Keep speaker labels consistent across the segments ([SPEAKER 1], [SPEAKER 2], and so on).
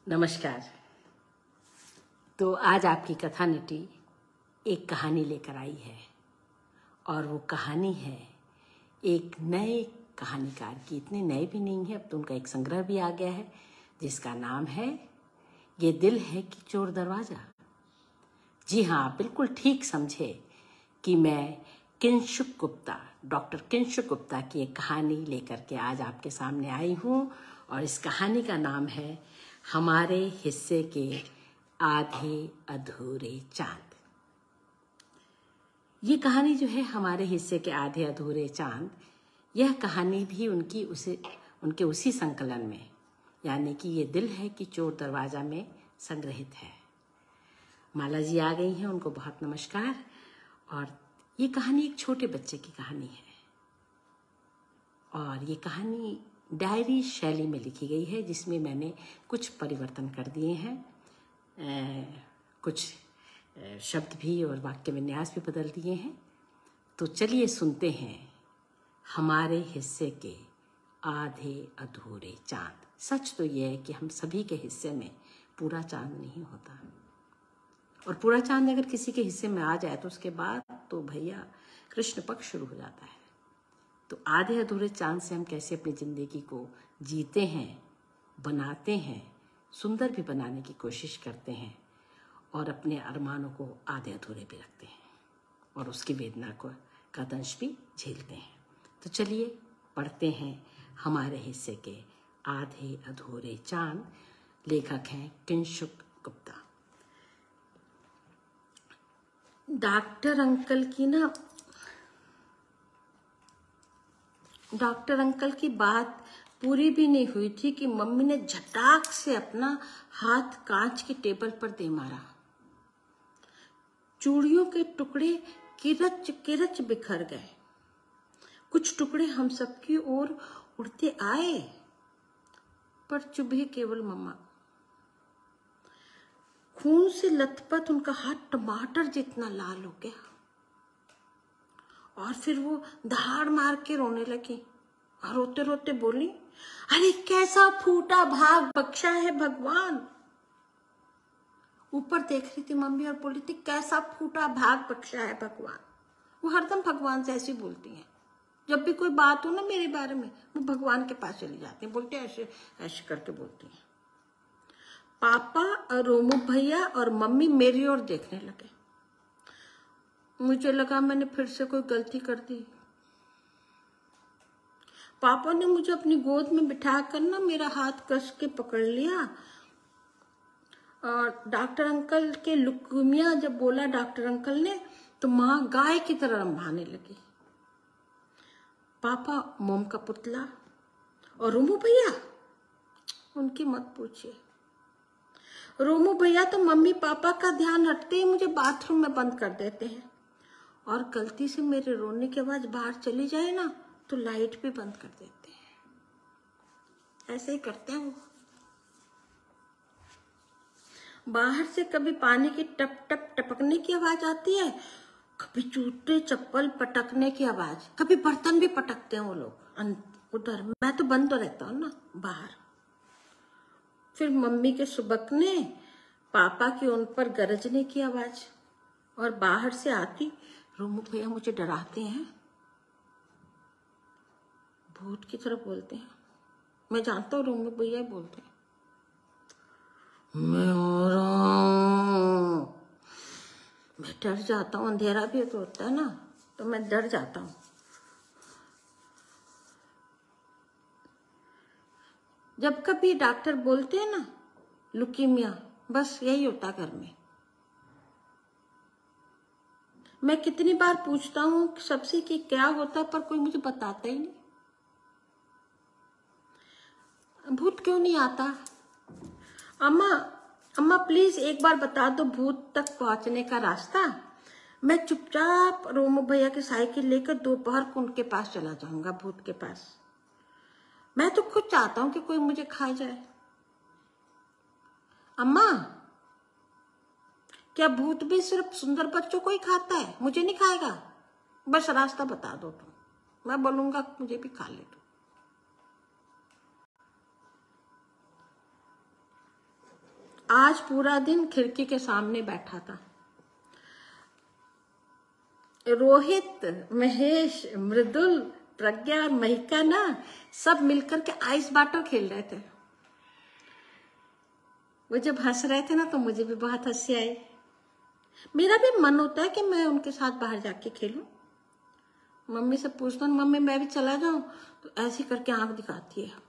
[SPEAKER 1] नमस्कार। तो आज आपकी कथा नटी एक कहानी लेकर आई है और वो कहानी है एक नए कहानीकार की। इतने नए भी नहीं है, अब तो उनका एक संग्रह भी आ गया है जिसका नाम है ये दिल है कि चोर दरवाजा। जी हाँ, आप बिल्कुल ठीक समझे कि मैं किंशुक गुप्ता, डॉक्टर किंशुक गुप्ता की एक कहानी लेकर के आज आपके सामने आई हूँ और इस कहानी का नाम है हमारे हिस्से के आधे अधूरे चांद। ये कहानी जो है हमारे हिस्से के आधे अधूरे चांद, यह कहानी भी उनके उसी संकलन में, यानी कि ये दिल है कि चोर दरवाजा में संग्रहित है। माला जी आ गई हैं, उनको बहुत नमस्कार। और ये कहानी एक छोटे बच्चे की कहानी है और ये कहानी डायरी शैली में लिखी गई है जिसमें मैंने कुछ परिवर्तन कर दिए हैं, कुछ शब्द भी और वाक्य विन्यास भी बदल दिए हैं। तो चलिए सुनते हैं हमारे हिस्से के आधे अधूरे चांद। सच तो ये है कि हम सभी के हिस्से में पूरा चांद नहीं होता और पूरा चांद अगर किसी के हिस्से में आ जाए तो उसके बाद तो भैया कृष्ण पक्ष शुरू हो जाता है। तो आधे अधूरे चांद से हम कैसे अपनी जिंदगी को जीते हैं, बनाते हैं, सुंदर भी बनाने की कोशिश करते हैं और अपने अरमानों को आधे अधूरे भी रखते हैं और उसकी वेदना का दंश भी झेलते हैं। तो चलिए पढ़ते हैं हमारे हिस्से के आधे अधूरे चांद। लेखक हैं किंशुक गुप्ता। डॉक्टर अंकल की बात पूरी भी नहीं हुई थी कि मम्मी ने झटाक से अपना हाथ कांच की टेबल पर दे मारा। चूड़ियों के टुकड़े किरच किरच बिखर गए। कुछ टुकड़े हम सबकी ओर उड़ते आए पर चुभे केवल मम्मा। खून से लथपथ उनका हाथ टमाटर जितना लाल हो गया और फिर वो दहाड़ मार के रोने लगी और रोते रोते बोली, अरे कैसा फूटा भाग बख्शा है भगवान। ऊपर देख रही थी मम्मी और बोली थी, कैसा फूटा भाग बख्शा है भगवान। वो हरदम भगवान से ऐसी बोलती हैं। जब भी कोई बात हो ना मेरे बारे में, वो भगवान के पास चली जाती हैं, बोलते ऐसे ऐसे करके बोलती हैं। पापा और रोमू भैया और मम्मी मेरी ओर देखने लगे। मुझे लगा मैंने फिर से कोई गलती कर दी। पापा ने मुझे अपनी गोद में बिठाकर ना मेरा हाथ कस के पकड़ लिया और डॉक्टर अंकल के लुकुमिया जब बोला डॉक्टर अंकल ने, तो माँ गाय की तरह रंभाने लगी। पापा मोम का पुतला और रोमू भैया, उनकी मत पूछिए। रोमू भैया तो मम्मी पापा का ध्यान हटते ही मुझे बाथरूम में बंद कर देते हैं और गलती से मेरे रोने की आवाज बाहर चली जाए ना तो लाइट भी बंद कर देते हैं। ऐसे ही करते हैं वो। बाहर से कभी पानी की टप टप टपकने की आवाज आती है, कभी जूते चप्पल पटकने की आवाज, कभी बर्तन भी पटकते हैं वो लोग उधर। मैं तो बंद तो रहता हूँ ना बाहर। फिर मम्मी के सुबकने, पापा की उन पर गरजने की आवाज और बाहर से आती, रोमू भैया मुझे डराते हैं, भूत की तरह बोलते हैं। मैं जानता हूँ रोमू भैया बोलते हैं। मैं डर जाता हूँ, अंधेरा भी तो होता है ना, तो मैं डर जाता हूँ। जब कभी डॉक्टर बोलते हैं ना लुकीमिया, बस यही होता घर में। मैं कितनी बार पूछता हूँ सबसे कि क्या होता, पर कोई मुझे बताता ही नहीं। भूत क्यों नहीं आता? अम्मा प्लीज एक बार बता दो भूत तक पहुंचने का रास्ता। मैं चुपचाप रोमू भैया की साइकिल लेकर दोपहर को उनके पास चला जाऊंगा, भूत के पास। मैं तो खुद चाहता हूं कि कोई मुझे खा जाए। अम्मा, क्या भूत भी सिर्फ सुंदर बच्चों को ही खाता है? मुझे नहीं खाएगा? बस रास्ता बता दो तुम, मैं बोलूंगा मुझे भी खा ले दो। आज पूरा दिन खिड़की के सामने बैठा था। रोहित, महेश, मृदुल, प्रज्ञा और महिका ना सब मिलकर के आइस बाटो खेल रहे थे। वो जब हंस रहे थे ना तो मुझे भी बहुत हंसी आई। मेरा भी मन होता है कि मैं उनके साथ बाहर जाके खेलूं। मम्मी से पूछता हूँ, मम्मी मैं भी चला जाऊं, तो ऐसे करके आंख दिखाती है।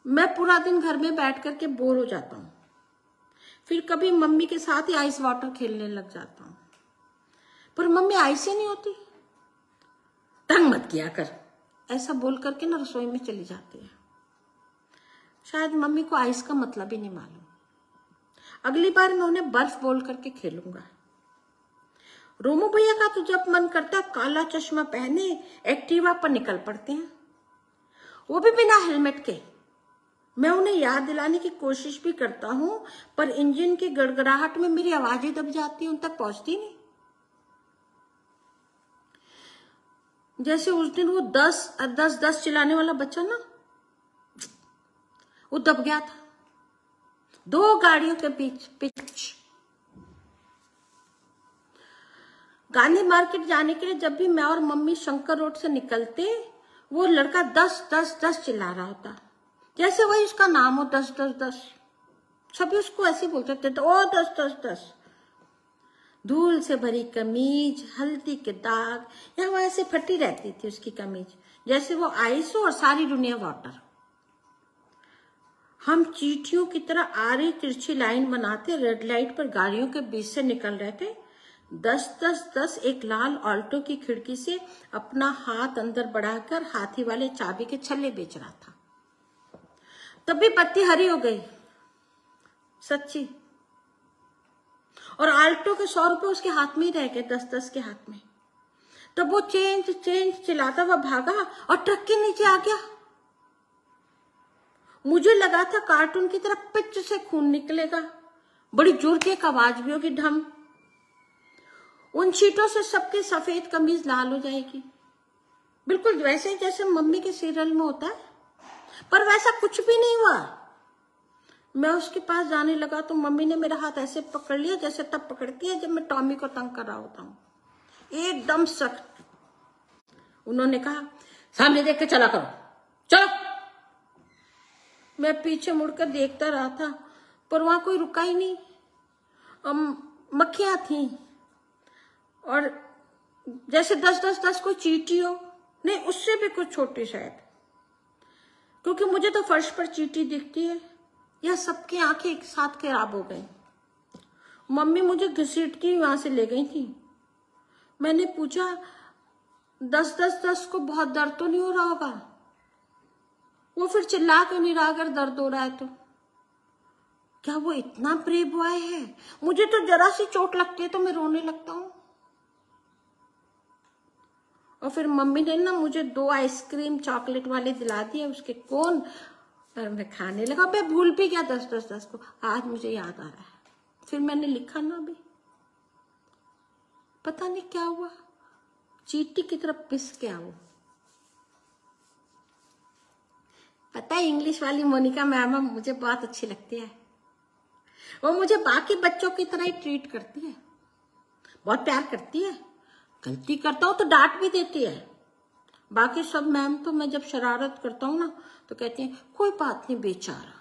[SPEAKER 1] मैं पूरा दिन घर में बैठ करके बोर हो जाता हूँ, फिर कभी मम्मी के साथ ही आइस वाटर खेलने लग जाता हूँ। पर मम्मी आइस ही नहीं होती। तंग मत किया कर, ऐसा बोल करके ना रसोई में चली जाती है। शायद मम्मी को आइस का मतलब ही नहीं मालूम। अगली बार मैं उन्हें बर्फ बोल करके खेलूंगा। रोमू भैया का तो जब मन करता है काला चश्मा पहने एक्टिवा पर निकल पड़ते हैं, वो भी बिना हेलमेट के। मैं उन्हें याद दिलाने की कोशिश भी करता हूं, पर इंजन की गड़गड़ाहट में मेरी आवाजें दब जाती है, उन तक पहुंचती नहीं। जैसे उस दिन वो 10 चिल्लाने वाला बच्चा ना, वो दब गया था 2 गाड़ियों के बीच। गांधी मार्केट जाने के लिए जब भी मैं और मम्मी शंकर रोड से निकलते, वो लड़का 10 चिल्ला रहा होता, जैसे वही उसका नाम हो। 10। सभी उसको ऐसे बोलते थे, तो ओ 10। धूल से भरी कमीज, हल्दी के दाग, या वो ऐसे फटी रहती थी उसकी कमीज, जैसे वो आइस हो और सारी दुनिया वाटर। हम चींटियों की तरह आड़ी तिरछी लाइन बनाते रेड लाइट पर गाड़ियों के बीच से निकल रहे थे। 10 एक लाल ऑल्टो की खिड़की से अपना हाथ अंदर बढ़ाकर हाथी वाले चाबी के छल्ले बेच रहा था। तभी बत्ती हरी हो गई, सच्ची, और आल्टो के 100 रुपए उसके हाथ में ही रह गए, 10 के हाथ में। तब वो चेंज चिल्लाता हुआ भागा और ट्रक के नीचे आ गया। मुझे लगा था कार्टून की तरह पिच से खून निकलेगा, बड़ी जोर की एक आवाज भी होगी, ढम। उन चीटों से सबकी सफेद कमीज लाल हो जाएगी, बिल्कुल वैसे जैसे मम्मी के सीरियल में होता है। पर वैसा कुछ भी नहीं हुआ। मैं उसके पास जाने लगा तो मम्मी ने मेरा हाथ ऐसे पकड़ लिया जैसे तब पकड़ती है जब मैं टॉमी को तंग कर रहा होता हूँ, एकदम सख्त। उन्होंने कहा, सामने देख के चला करो, चलो। मैं पीछे मुड़कर देखता रहा था, पर वहां कोई रुका ही नहीं। मक्खियां थी, और जैसे 10 कोई चींटी हो, नहीं उससे भी कुछ छोटी शायद, क्योंकि मुझे तो फर्श पर चींटी दिखती है। यह सबकी आंखें एक साथ खराब हो गई। मम्मी मुझे घसीटती वहां से ले गई थी। मैंने पूछा, 10 को बहुत दर्द तो नहीं हो रहा होगा? वो फिर चिल्ला क्यों नहीं रहा अगर दर्द हो रहा है तो? क्या वो इतना ब्रेव बॉय है? मुझे तो जरा सी चोट लगती है तो मैं रोने लगता हूँ। और फिर मम्मी ने ना मुझे 2 आइसक्रीम चॉकलेट वाले दिला दिए, उसके कोन, और मैं खाने लगा। मैं भूल भी गया 10 को, आज मुझे याद आ रहा है। फिर मैंने लिखा ना अभी, पता नहीं क्या हुआ, चींटी की तरफ पिस गया वो। पता है, इंग्लिश वाली मोनिका मैम मुझे बहुत अच्छी लगती है। वो मुझे बाकी बच्चों की तरह ही ट्रीट करती है, बहुत प्यार करती है। गलती करता हूं तो डांट भी देती है। बाकी सब मैम तो मैं जब शरारत करता हूँ ना तो कहती हैं कोई बात नहीं बेचारा,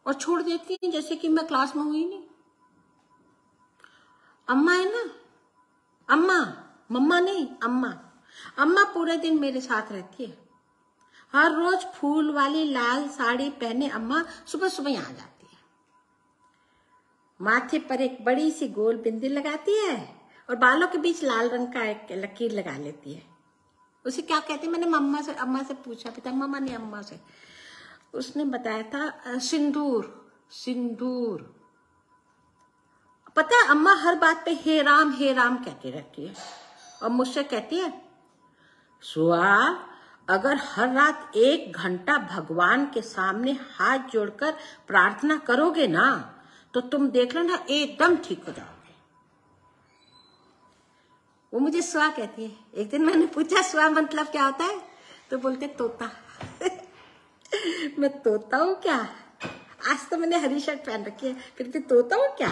[SPEAKER 1] और छोड़ देती हैं जैसे कि मैं क्लास में हुई नहीं। अम्मा है ना, अम्मा, मम्मा नहीं, अम्मा। अम्मा पूरे दिन मेरे साथ रहती है। हर रोज फूल वाली लाल साड़ी पहने अम्मा सुबह सुबह यहाँ जाती है। माथे पर एक बड़ी सी गोल बिंदी लगाती है और बालों के बीच लाल रंग का एक लकीर लगा लेती है। उसे क्या कहते हैं, मैंने अम्मा से पूछा, पिता मम्मा ने अम्मा से, उसने बताया था सिंदूर। पता है, अम्मा हर बात पे हे राम कहती रहती है, और मुझसे कहती है, सुआ, अगर हर रात 1 घंटा भगवान के सामने हाथ जोड़कर प्रार्थना करोगे ना तो तुम देख लो ना एकदम ठीक हो जाओगे। वो मुझे सुआ कहती है। एक दिन मैंने पूछा सुआ मतलब क्या होता है, तो बोलते तोता। मैं तोता हूँ क्या? आज तो मैंने हरी शर्ट पहन रखी है, फिर भी तोता हूँ क्या?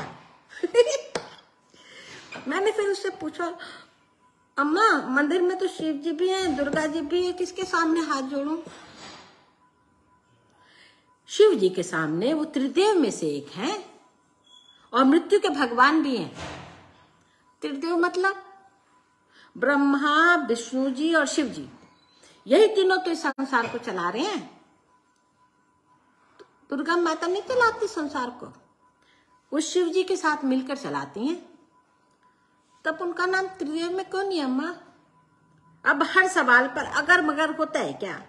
[SPEAKER 1] मैंने फिर उससे पूछा, अम्मा मंदिर में तो शिव जी भी हैं, दुर्गा जी भी है, किसके सामने हाथ जोड़ूं? शिव जी के सामने, वो त्रिदेव में से एक हैं और मृत्यु के भगवान भी हैं। त्रिदेव मतलब ब्रह्मा, विष्णु जी और शिव जी, यही तीनों तो इस संसार को चला रहे हैं। दुर्गा माता नहीं चलाती संसार को, वो शिव जी के साथ मिलकर चलाती हैं। तब उनका नाम त्रिदेव में क्यों नहीं अम्मा? अब हर सवाल पर अगर मगर होता है क्या?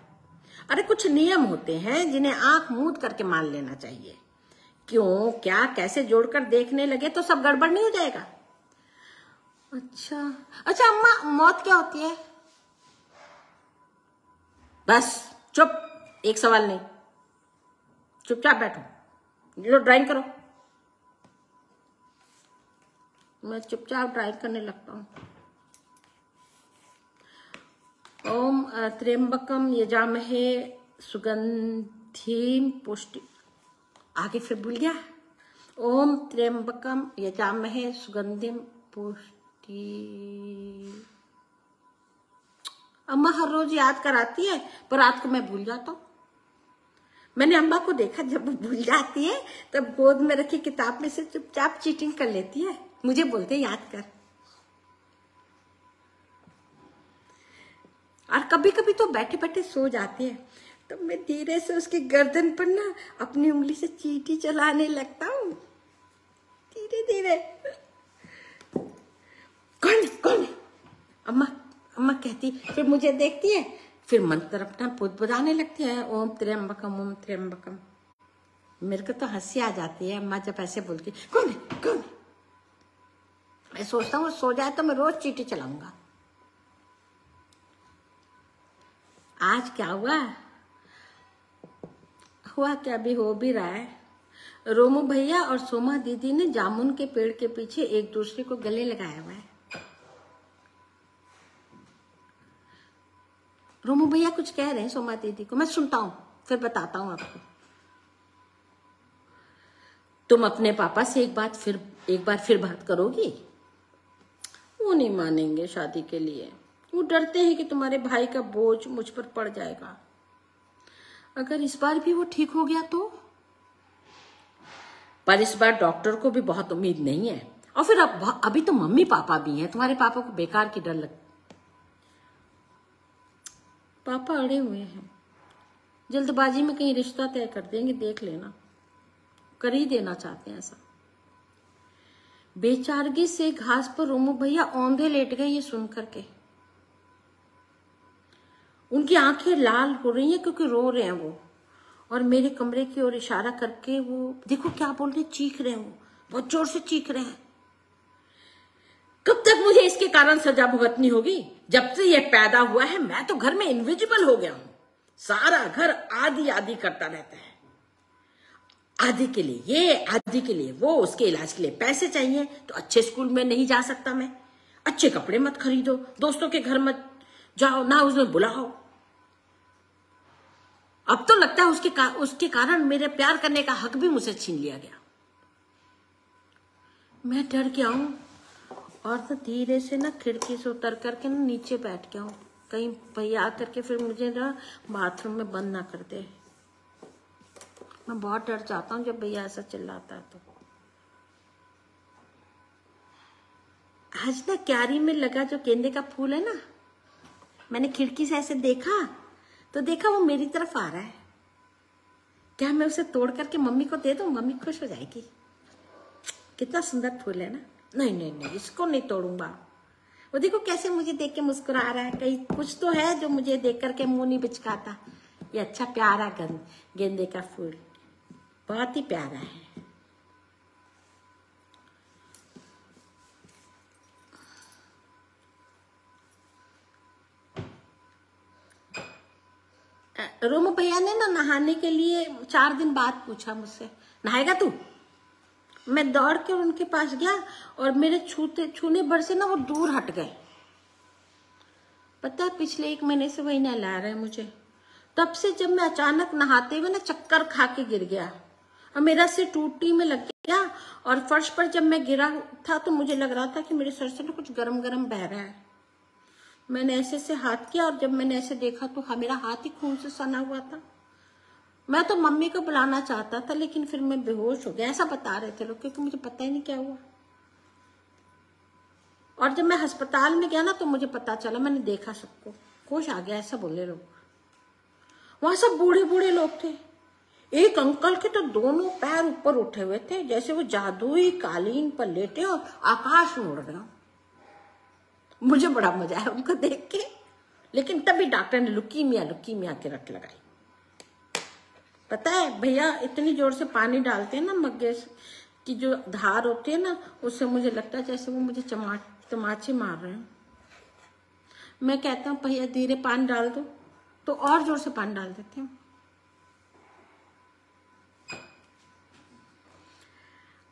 [SPEAKER 1] अरे कुछ नियम होते हैं जिन्हें आंख मूंद करके मान लेना चाहिए। क्यों, क्या, कैसे जोड़कर देखने लगे तो सब गड़बड़ नहीं हो जाएगा? अच्छा अच्छा अम्मा, मौत क्या होती है? बस चुप, एक सवाल नहीं, चुपचाप बैठो, लो ड्राइंग करो। मैं चुपचाप ड्राइंग करने लगता हूँ। ओम त्र्यंबकम यजामहे सुगंधिम पुष्टि, आगे फिर भूल गया। ओम त्र्यंबकम यजामहे सुगंधिम पुष्टि। अम्मा हर रोज याद कराती है, पर रात को मैं भूल जाता हूँ। मैंने अम्मा को देखा, जब वो भूल जाती है तब गोद में रखी किताब में से चुपचाप चीटिंग कर लेती है, मुझे बोलते याद कर। और कभी कभी तो बैठे बैठे सो जाती है, तो मैं धीरे से उसकी गर्दन पर ना अपनी उंगली से चींटी चलाने लगता हूँ, धीरे धीरे। कौन कौन? अम्मा अम्मा कहती, फिर मुझे देखती है, फिर मंत्र अपना बुदबुदाने लगती है, ओम त्र्यंबकम ओम त्र्यंबकम। मेरे को तो हंसी आ जाती है अम्मा जब ऐसे बोलती, कौन है कौन? मैं सोचता हूँ सो जाए तो मैं रोज चींटी चलाऊंगा। आज क्या हुआ क्या, अभी हो भी रहा है। रोमू भैया और सोमा दीदी ने जामुन के पेड़ के पीछे एक दूसरे को गले लगाया हुआ है। रोमू भैया कुछ कह रहे हैं सोमा दीदी को, मैं सुनता हूं, फिर बताता हूं आपको। तुम अपने पापा से एक बार फिर बात करोगी? वो नहीं मानेंगे शादी के लिए, वो डरते हैं कि तुम्हारे भाई का बोझ मुझ पर पड़ जाएगा। अगर इस बार भी वो ठीक हो गया तो? पर इस बार डॉक्टर को भी बहुत उम्मीद नहीं है, और फिर अभी तो मम्मी पापा भी हैं, तुम्हारे पापा को बेकार की डर लगती। पापा अड़े हुए हैं, जल्दबाजी में कहीं रिश्ता तय कर देंगे, देख लेना, कर ही देना चाहते हैं ऐसा। बेचारगी से घास पर रोमू भैया औंधे लेट गए ये सुन करके। उनकी आंखें लाल हो रही हैं क्योंकि रो रहे हैं वो, और मेरे कमरे की ओर इशारा करके वो देखो क्या बोल रहे, चीख रहे हैं, वो बहुत जोर से चीख रहे हैं। कब तक मुझे इसके कारण सजा भुगतनी होगी? जब से ये पैदा हुआ है मैं तो घर में इनविजिबल हो गया हूं, सारा घर आदि आदि करता रहता है। आदि के लिए ये, आदि के लिए वो, उसके इलाज के लिए पैसे चाहिए तो अच्छे स्कूल में नहीं जा सकता मैं, अच्छे कपड़े मत खरीदो, दोस्तों के घर मत जाओ, ना उसमें बुलाओ। अब तो लगता है उसके कारण मेरे प्यार करने का हक भी मुझसे छीन लिया गया। मैं डर गया हूं और तो धीरे से ना खिड़की से उतर करके ना नीचे बैठ गया हूं, कहीं भैया आकर के फिर मुझे ना बाथरूम में बंद ना कर दे। मैं बहुत डर जाता हूँ जब भैया ऐसा चिल्लाता है तो। आज ना क्यारी में लगा जो गेंदे का फूल है ना, मैंने खिड़की से ऐसे देखा तो देखा वो मेरी तरफ आ रहा है। क्या मैं उसे तोड़ करके मम्मी को दे दूं? मम्मी खुश हो जाएगी। कितना सुंदर फूल है ना। नहीं नहीं नहीं, इसको नहीं तोड़ूंगा। वो देखो कैसे मुझे देख के मुस्कुरा रहा है, कहीं कुछ तो है जो मुझे देख करके मुंह नहीं बिचकाता। ये अच्छा प्यारा गेंदे का फूल, बहुत ही प्यारा है। रोमू भैया ने ना नहाने के लिए 4 दिन बाद पूछा मुझसे, नहाएगा तू? मैं दौड़ के उनके पास गया और मेरे छूने भर से ना वो दूर हट गए। पता है पिछले 1 महीने से वही नहला रहे हैं मुझे। तब से जब मैं अचानक नहाते हुए ना चक्कर खा के गिर गया और मेरा सिर टूटी में लग गया, और फर्श पर जब मैं गिरा था तो मुझे लग रहा था कि मेरे सर से ना कुछ गरम गरम बह रहा है। मैंने ऐसे से हाथ किया और जब मैंने ऐसे देखा तो मेरा हाथ ही खून से सना हुआ था। मैं तो मम्मी को बुलाना चाहता था लेकिन फिर मैं बेहोश हो गया, ऐसा बता रहे थे लोग, क्योंकि मुझे पता ही नहीं क्या हुआ। और जब मैं अस्पताल में गया ना तो मुझे पता चला, मैंने देखा सबको, होश आ गया, ऐसा बोले लोग। वहां सब बूढ़े बूढ़े लोग थे। एक अंकल के तो दोनों पैर ऊपर उठे हुए थे जैसे वो जादुई कालीन पर लेटे और आकाश में उड़ रहे हो। मुझे बड़ा मजा आया उनको देख के, लेकिन तभी डॉक्टर ने लुकीमिया की रट लगाई। पता है भैया, इतनी जोर से पानी डालते हैं ना, मग्गे की जो धार होती है ना, उससे मुझे लगता है जैसे वो मुझे तमाचे मार रहे हैं। मैं कहता हूँ भैया धीरे पानी डाल दो, तो और जोर से पानी डाल देते हैं।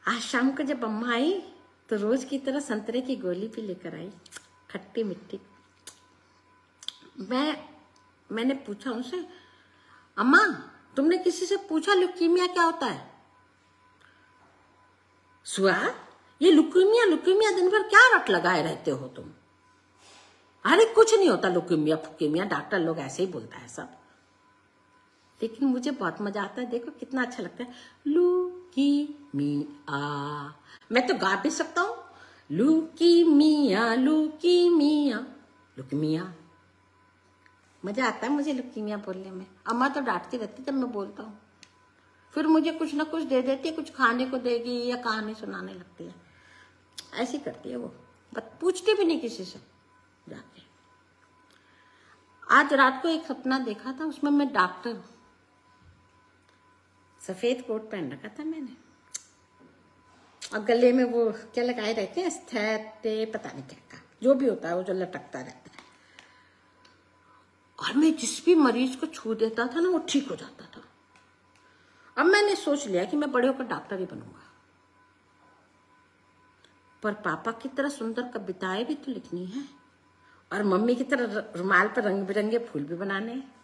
[SPEAKER 1] आज शाम को जब अम्मा आई तो रोज की तरह संतरे की गोली भी लेकर आई, खट्टी मिट्टी। मैंने पूछा उनसे, अम्मा तुमने किसी से पूछा ल्यूकीमिया क्या होता है? सुआ, ये ल्यूकीमिया दिन भर क्या रट लगाए रहते हो तुम? अरे कुछ नहीं होता ल्यूकीमिया, डॉक्टर लोग ऐसे ही बोलता है सब। लेकिन मुझे बहुत मजा आता है, देखो कितना अच्छा लगता है। लुकीमिया, मैं तो गा भी सकता हूँ, लुकीमिया लुकीमिया लुकीमिया। मजा आता है मुझे लुकीमिया बोलने में। अम्मा तो डांटती रहती जब मैं बोलता हूँ, फिर मुझे कुछ ना कुछ दे देती है, कुछ खाने को देगी या कहानी सुनाने लगती है, ऐसी करती है वो, बस पूछती भी नहीं किसी से जाके। आज रात को एक सपना देखा था, उसमें मैं डॉक्टर, सफेद कोट पहन रखा था मैंने, और गले में वो क्या लगाए रहते हैं, स्थैते पता नहीं क्या, जो भी होता है वो जो लटकता रहता है, और मैं जिस भी मरीज को छू देता था ना वो ठीक हो जाता था। अब मैंने सोच लिया कि मैं बड़े होकर डॉक्टर ही बनूंगा, पर पापा की तरह सुंदर कविताएं भी तो लिखनी है, और मम्मी की तरह रुमाल पर रंग बिरंगे फूल भी बनाने हैं।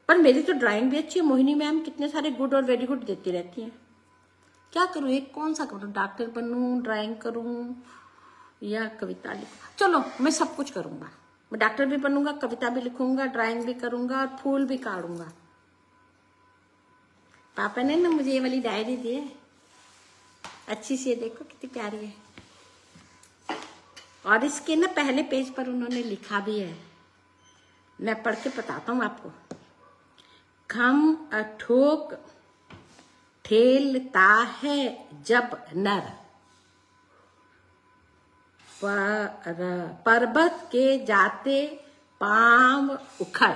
[SPEAKER 1] पर मेरी तो ड्राइंग भी अच्छी है, मोहिनी मैम कितने सारे गुड और वेरी गुड देती रहती हैं। क्या करूं, एक कौन सा करूं, डॉक्टर बनूं, ड्राइंग करूं या कविता लिखूं? चलो मैं सब कुछ करूंगा, मैं डॉक्टर भी बनूंगा, कविता भी लिखूंगा, ड्राइंग भी करूंगा और फूल भी काटूंगा। पापा ने ना मुझे ये वाली डायरी दी है, अच्छी सी है, देखो कितनी प्यारी है, और इसके ना पहले पेज पर उन्होंने लिखा भी है, मैं पढ़ के बताता हूँ आपको। खम ठोक ठेलता है जब नर, पर्वत के जाते पांव उखड़,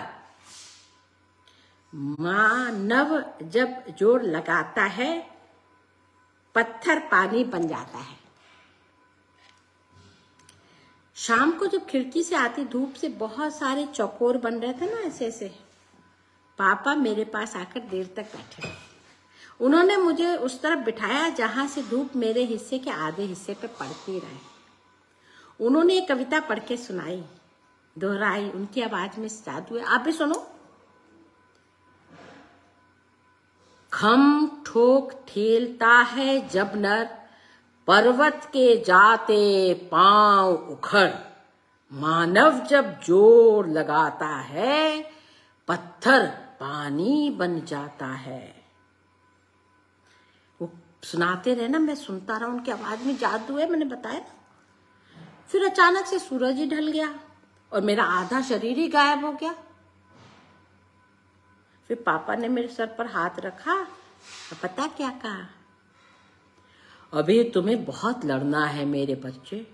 [SPEAKER 1] मानव जब जोर लगाता है पत्थर पानी बन जाता है। शाम को जब खिड़की से आती धूप से बहुत सारे चौकोर बन रहे थे ना ऐसे ऐसे, पापा मेरे पास आकर देर तक बैठे रहे। उन्होंने मुझे उस तरफ बिठाया जहां से धूप मेरे हिस्से के आधे हिस्से पे पड़ती रहे। उन्होंने एक कविता पढ़ के सुनाई, दोहराई, उनकी आवाज में जादू है, आप भी सुनो। खम ठोक ठेलता है जब नर, पर्वत के जाते पांव उखड़, मानव जब जोर लगाता है पत्थर पानी बन जाता है। वो सुनाते रहे ना, मैं सुनता रहा, उनकी आवाज में जादू है, मैंने बताया ना। फिर अचानक से सूरज ही ढल गया और मेरा आधा शरीर ही गायब हो गया। फिर पापा ने मेरे सर पर हाथ रखा और पता क्या कहा, अभी तुम्हें बहुत लड़ना है मेरे बच्चे।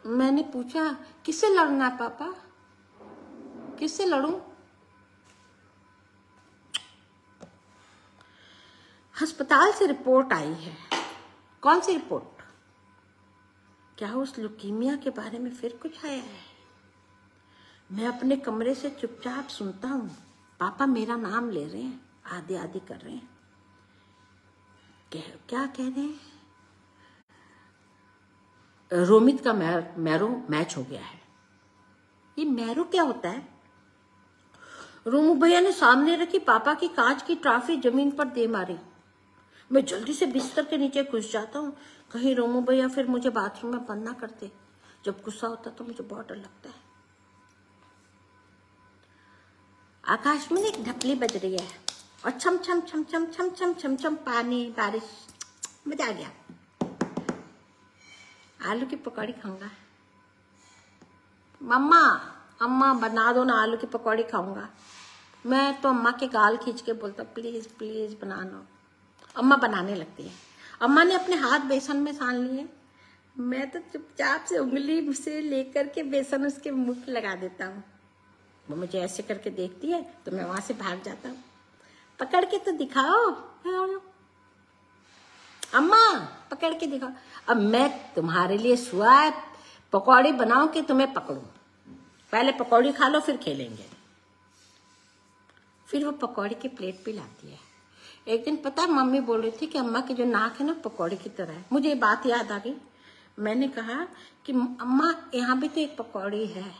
[SPEAKER 1] मैंने पूछा किससे लड़ना है पापा, किससे लड़ूं? अस्पताल से रिपोर्ट आई है। कौन सी रिपोर्ट? क्या उस ल्यूकीमिया के बारे में फिर कुछ आया है? मैं अपने कमरे से चुपचाप सुनता हूँ, पापा मेरा नाम ले रहे हैं, आदि आदि कर रहे हैं। क्या कह रहे हैं? रोमित का मैच हो गया है। ये मैरो क्या होता है? रोमू भैया ने सामने रखी पापा की कांच की ट्रॉफी जमीन पर दे मारी। मैं जल्दी से बिस्तर के नीचे घुस जाता हूँ, कहीं रोमू भैया फिर मुझे बाथरूम में बंद ना करते। जब गुस्सा होता तो मुझे बहुत डर लगता है। आकाश में एक ढपली बज रही है और छम छम छम छम छम छम छम छम पानी बारिश। मजा आ गया। आलू की पकौड़ी खाऊंगा। मम्मा अम्मा बना दो ना, आलू की पकौड़ी खाऊंगा। मैं तो अम्मा के गाल खींच के बोलता प्लीज प्लीज बना दो। अम्मा बनाने लगती है। अम्मा ने अपने हाथ बेसन में सान लिए। मैं तो चुपचाप से उंगली से लेकर के बेसन उसके मुंह पे लगा देता हूँ। वो मुझे ऐसे करके देखती है तो मैं वहां से भाग जाता हूँ। पकड़ के तो दिखाओ अम्मा, पकड़ के दिखाओ। अब मैं तुम्हारे लिए स्वाद पकौड़ी बनाऊं कि तुम्हें पकड़ूं? पहले पकौड़ी खा लो फिर खेलेंगे। फिर वो पकौड़ी की प्लेट भी लाती है। एक दिन पता मम्मी बोल रही थी कि अम्मा की जो नाक है ना पकौड़ी की तरह है। मुझे ये बात याद आ गई। मैंने कहा कि अम्मा यहाँ भी तो एक पकौड़ी है,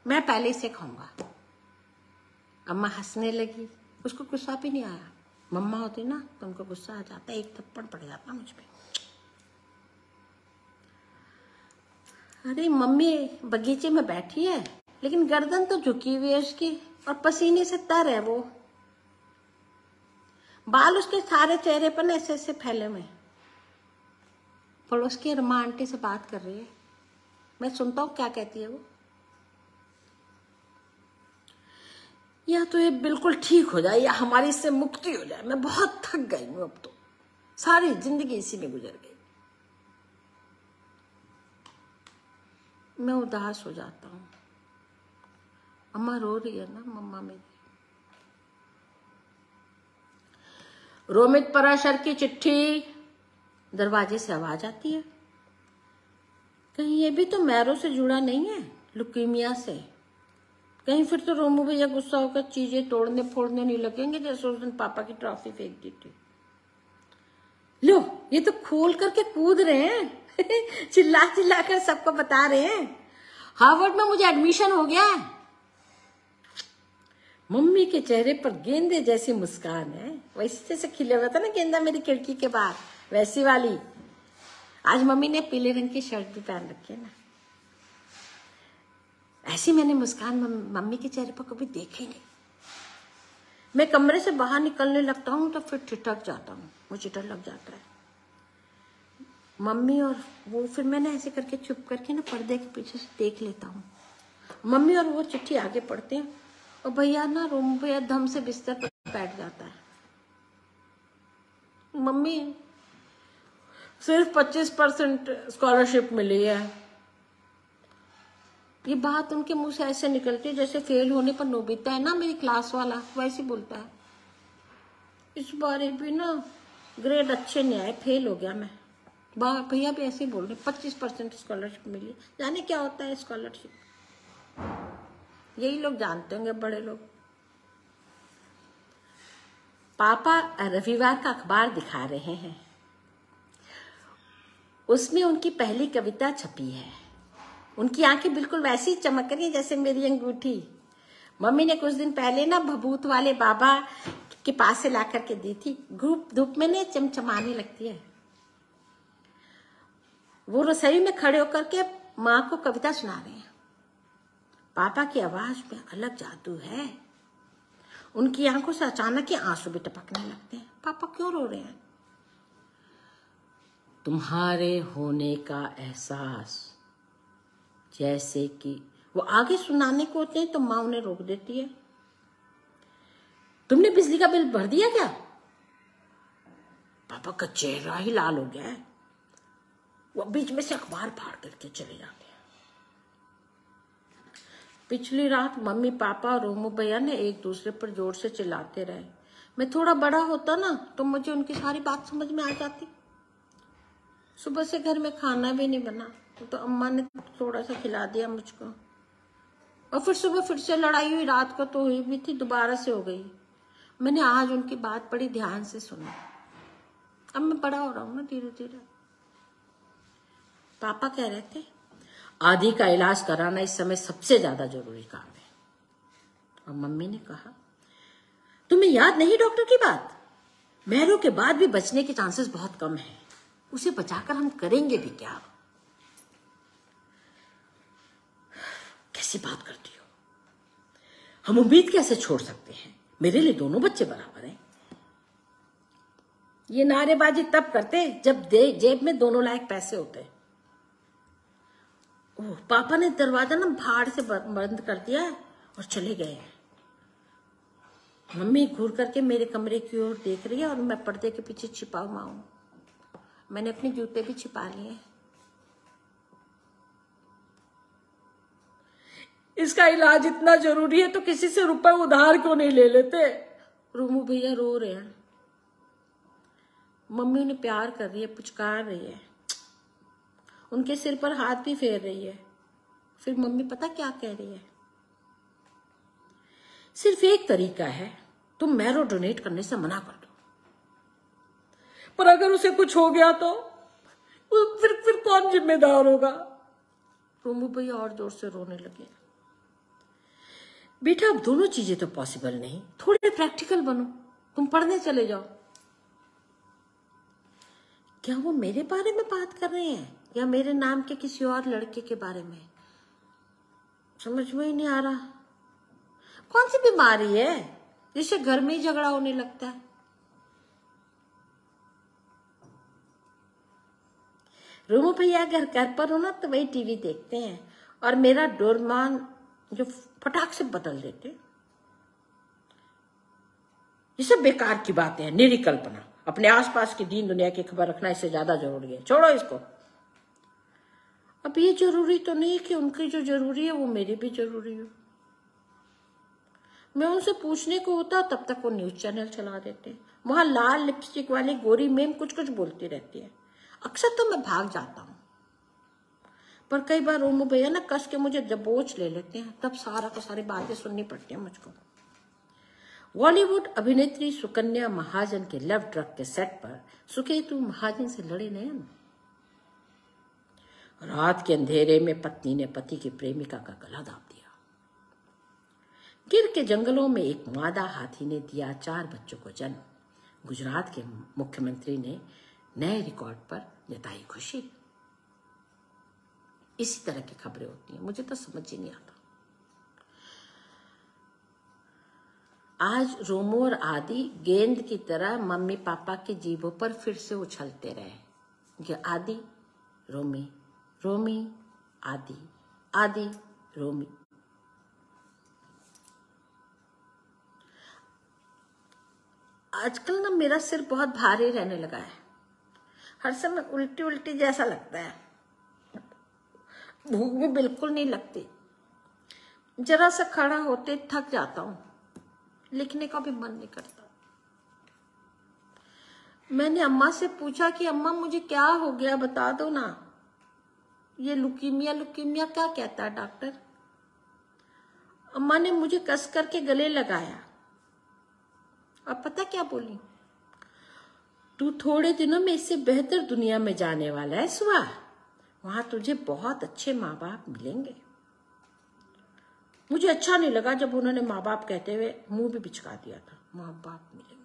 [SPEAKER 1] मैं पहले इसे खाऊंगा। अम्मा हंसने लगी। उसको गुस्सा भी नहीं आया। मम्मा होती ना तो उनको गुस्सा आ जाता, एक थप्पड़ पड़ जाता मुझ पे। अरे मम्मी बगीचे में बैठी है लेकिन गर्दन तो झुकी हुई है उसकी और पसीने से तर है वो। बाल उसके सारे चेहरे पर ऐसे ऐसे फैले हुए। पड़ोस की रमा आंटी से बात कर रही है। मैं सुनता हूँ क्या कहती है वो। या तो ये बिल्कुल ठीक हो जाए या हमारी इससे मुक्ति हो जाए। मैं बहुत थक गई हूँ, अब तो सारी जिंदगी इसी में गुजर गई। मैं उदास हो जाता हूँ। अम्मा रो रही है ना मम्मा मेरी। रोमित पराशर की चिट्ठी। दरवाजे से आवाज आती है। कहीं ये भी तो मैरो से जुड़ा नहीं है, लुकीमिया से। कहीं फिर तो रोमू भैया गुस्सा होकर चीजें तोड़ने फोड़ने नहीं लगेंगे जैसे उस दिन पापा की ट्रॉफी फेंक दी थी। लो ये तो खोल करके कूद रहे हैं चिल्ला चिल्ला कर सबको बता रहे हैं हार्वर्ड में मुझे एडमिशन हो गया है। मम्मी के चेहरे पर गेंदे जैसी मुस्कान है, वैसे जैसे खिले हुआ था ना गेंदा मेरी खिड़की के बाहर, वैसी वाली। आज मम्मी ने पीले रंग की शर्ट भी पहन रखी है ना। ऐसी मैंने मुस्कान मम्मी के चेहरे पर कभी देखी नहीं। मैं कमरे से बाहर निकलने लगता हूँ तो फिर ठिठक जाता हूँ, मुझे डर लग जाता है। मम्मी और वो, फिर मैंने ऐसे करके चुप करके ना पर्दे के पीछे से देख लेता हूँ। मम्मी और वो चिट्ठी आगे पढ़ते हैं और भैया ना रोमू भैया धम से बिस्तर पर बैठ जाता है। मम्मी सिर्फ 25% स्कॉलरशिप मिली है। ये बात उनके मुंह से ऐसे निकलती है जैसे फेल होने पर नोबिता है ना मेरी क्लास वाला, वैसे बोलता है। इस बार भी ना ग्रेड अच्छे नहीं आए, फेल हो गया मैं। भैया भी ऐसे ही बोल रहे 25% स्कॉलरशिप मिली। जाने क्या होता है स्कॉलरशिप, यही लोग जानते होंगे बड़े लोग। पापा रविवार का अखबार दिखा रहे हैं, उसमें उनकी पहली कविता छपी है। उनकी आंखें बिल्कुल वैसी ही चमक रही है जैसे मेरी अंगूठी। मम्मी ने कुछ दिन पहले ना भभूत वाले बाबा के पास से ला करके दी थी। धूप में ना चमचमाने लगती है। वो रसोई में खड़े होकर के माँ को कविता सुना रहे हैं। पापा की आवाज में अलग जादू है। उनकी आंखों से अचानक ही आंसू भी टपकने लगते हैं। पापा क्यों रो रहे हैं? तुम्हारे होने का एहसास, जैसे कि वो आगे सुनाने को होते हैं तो माँ उन्हें रोक देती है। तुमने बिजली का बिल भर दिया क्या? पापा का चेहरा ही लाल हो गया है। वो बीच में से अखबार फाड़ करके चले जाते हैं। पिछली रात मम्मी पापा और रोमू भैया ने एक दूसरे पर जोर से चिल्लाते रहे। मैं थोड़ा बड़ा होता ना तो मुझे उनकी सारी बात समझ में आ जाती। सुबह से घर में खाना भी नहीं बना तो अम्मा ने थोड़ा सा खिला दिया मुझको, और फिर सुबह फिर से लड़ाई हुई। रात को तो हुई भी थी, दोबारा से हो गई। मैंने आज उनकी बात बड़ी ध्यान से सुनी। अब मैं बड़ा हो रहा हूँ ना धीरे धीरे। पापा कह रहे थे आदि का इलाज कराना इस समय सबसे ज्यादा जरूरी काम है। और मम्मी ने कहा, तुम्हें याद नहीं डॉक्टर की बात? मैरो के बाद भी बचने के चांसेस बहुत कम हैं। उसे बचाकर हम करेंगे भी क्या? कैसी बात करती हो? हम उम्मीद कैसे छोड़ सकते हैं? मेरे लिए दोनों बच्चे बराबर हैं। ये नारेबाजी तब करते जब जेब में दोनों लायक पैसे होते। ओह, पापा ने दरवाजा ना भाड़ से बंद कर दिया है और चले गए हैं। मम्मी घूर करके मेरे कमरे की ओर देख रही है और मैं पर्दे के पीछे छिपा हुआ हूं। मैंने अपने जूते भी छिपा लिए। इसका इलाज इतना जरूरी है तो किसी से रुपए उधार क्यों नहीं ले लेते? रूमू भैया रो रहे हैं। मम्मी उन्हें प्यार कर रही है, पुचकार रही है, उनके सिर पर हाथ भी फेर रही है। फिर मम्मी पता क्या कह रही है? सिर्फ एक तरीका है, तुम मैरो डोनेट करने से मना कर दो। पर अगर उसे कुछ हो गया तो फिर कौन जिम्मेदार होगा? रूमू भैया और जोर से रोने लगे। बेटा, अब दोनों चीजें तो पॉसिबल नहीं, थोड़े प्रैक्टिकल बनो, तुम पढ़ने चले जाओ। क्या वो मेरे बारे में बात कर रहे हैं या मेरे नाम के किसी और लड़के के बारे में? समझ में ही नहीं आ रहा। कौन सी बीमारी है जिससे घर में ही झगड़ा होने लगता है? रूमू भैया अगर घर पर हो ना तो वही टीवी देखते हैं और मेरा डोरमान जो फटाक से बदल देते। ये सब बेकार की बातें हैं, निरी कल्पना। अपने आसपास की दीन दुनिया की खबर रखना इससे ज्यादा जरूरी है। छोड़ो इसको। अब ये जरूरी तो नहीं कि उनकी जो जरूरी है वो मेरी भी जरूरी हो। मैं उनसे पूछने को होता तब तक वो न्यूज चैनल चला देते। वहां लाल लिपस्टिक वाली गोरी मेम कुछ कुछ बोलती रहती है। अक्सर तो मैं भाग जाता हूँ, पर कई बार रोमू भैया ना कस के मुझे दबोच ले लेते हैं, तब सारी बातें सुननी पड़ती है मुझको। बॉलीवुड अभिनेत्री सुकन्या महाजन के लव ड्रग के सेट पर सुकेतु महाजन से लड़े नयन। रात के अंधेरे में पत्नी ने पति की प्रेमिका का गला दाब दिया। गिर के जंगलों में एक मादा हाथी ने दिया 4 बच्चों को जन्म। गुजरात के मुख्यमंत्री ने नए रिकॉर्ड पर जताई खुशी। इसी तरह की खबरें होती हैं, मुझे तो समझ ही नहीं आता। आज रोमो और आदि गेंद की तरह मम्मी पापा की जीभों पर फिर से उछलते रहे। ये आदि रोमी, रोमी आदि, आदि रोमी। आजकल ना मेरा सिर बहुत भारी रहने लगा है। हर समय उल्टी उल्टी जैसा लगता है। भूख भी बिल्कुल नहीं लगती। जरा सा खड़ा होते थक जाता हूँ, लिखने का भी मन नहीं करता। मैंने अम्मा से पूछा कि अम्मा मुझे क्या हो गया, बता दो ना। ये लुकीमिया क्या कहता है डॉक्टर? अम्मा ने मुझे कस करके गले लगाया। अब पता क्या बोली? तू थोड़े दिनों में इससे बेहतर दुनिया में जाने वाला है सुआ। वहां तुझे बहुत अच्छे माँ बाप मिलेंगे। मुझे अच्छा नहीं लगा जब उन्होंने माँ बाप कहते हुए मुंह भी बिचका दिया था। माँ बाप मिलेंगे।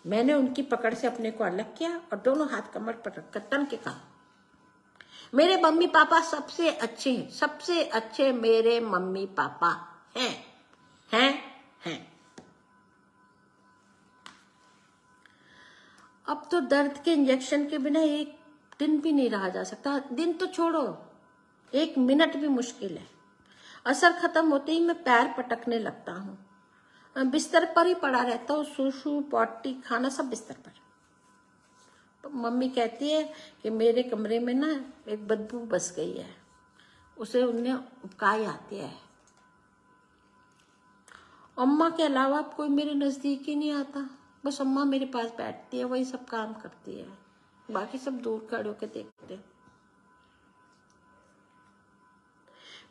[SPEAKER 1] मैंने उनकी पकड़ से अपने को अलग किया और दोनों हाथ कमर पर रखकर तन के कहा, मेरे मम्मी पापा सबसे अच्छे हैं, सबसे अच्छे मेरे मम्मी पापा हैं। अब तो दर्द के इंजेक्शन के बिना एक दिन भी नहीं रहा जा सकता। दिन तो छोड़ो, 1 मिनट भी मुश्किल है। असर खत्म होते ही मैं पैर पटकने लगता हूँ। बिस्तर पर ही पड़ा रहता हूँ। सुसु पॉटी खाना सब बिस्तर पर। तो मम्मी कहती है कि मेरे कमरे में ना एक बदबू बस गई है, उसे उन्हें उपकाई आती है। अम्मा के अलावा अब कोई मेरे नजदीक ही नहीं आता। बस अम्मा मेरे पास बैठती है, वही सब काम करती है, बाकी सब दूर खड़े होकर देखते हैं।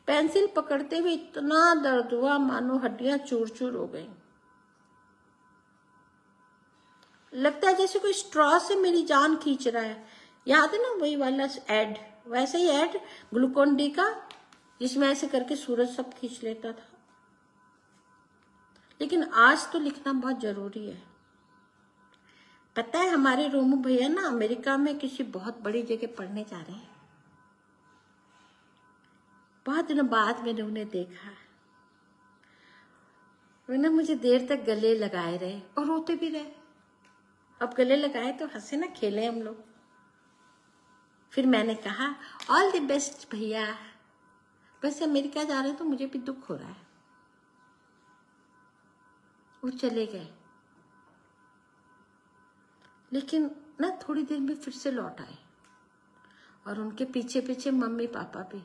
[SPEAKER 1] पेंसिल पकड़ते हुए इतना दर्द हुआ मानो हड्डियां चूर चूर हो गई। लगता है जैसे कोई स्ट्रॉ से मेरी जान खींच रहा है। याद है ना वही वाला एड, वैसे ही ऐड ग्लूकोन डी का, जिसमें ऐसे करके सूरज सब खींच लेता था। लेकिन आज तो लिखना बहुत जरूरी है। पता है हमारे रोमू भैया ना अमेरिका में किसी बहुत बड़ी जगह पढ़ने जा रहे हैं। बहुत दिनों बाद मैंने उन्हें देखा। मैंने मुझे देर तक गले लगाए रहे और रोते भी रहे। अब गले लगाए तो हंसे ना, खेले हम लोग। फिर मैंने कहा ऑल द बेस्ट भैया। वैसे अमेरिका जा रहे हैं तो मुझे भी दुख हो रहा है। वो चले गए, लेकिन ना थोड़ी देर में फिर से लौट आए और उनके पीछे पीछे मम्मी पापा भी,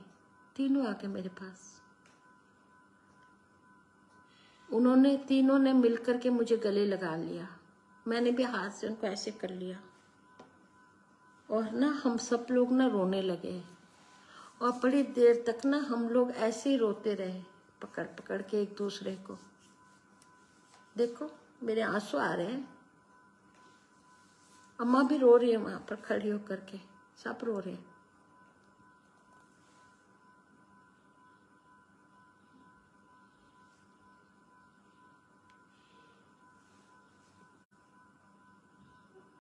[SPEAKER 1] तीनों आ गए मेरे पास। उन्होंने तीनों ने मिलकर के मुझे गले लगा लिया। मैंने भी हाथ से उनको ऐसे कर लिया और ना हम सब लोग ना रोने लगे और बड़ी देर तक ना हम लोग ऐसे ही रोते रहे, पकड़ पकड़ के एक दूसरे को। देखो मेरे आंसू आ रहे हैं। अम्मा भी रो रही है वहां पर खड़ी होकर के, सब रो रहे हैं।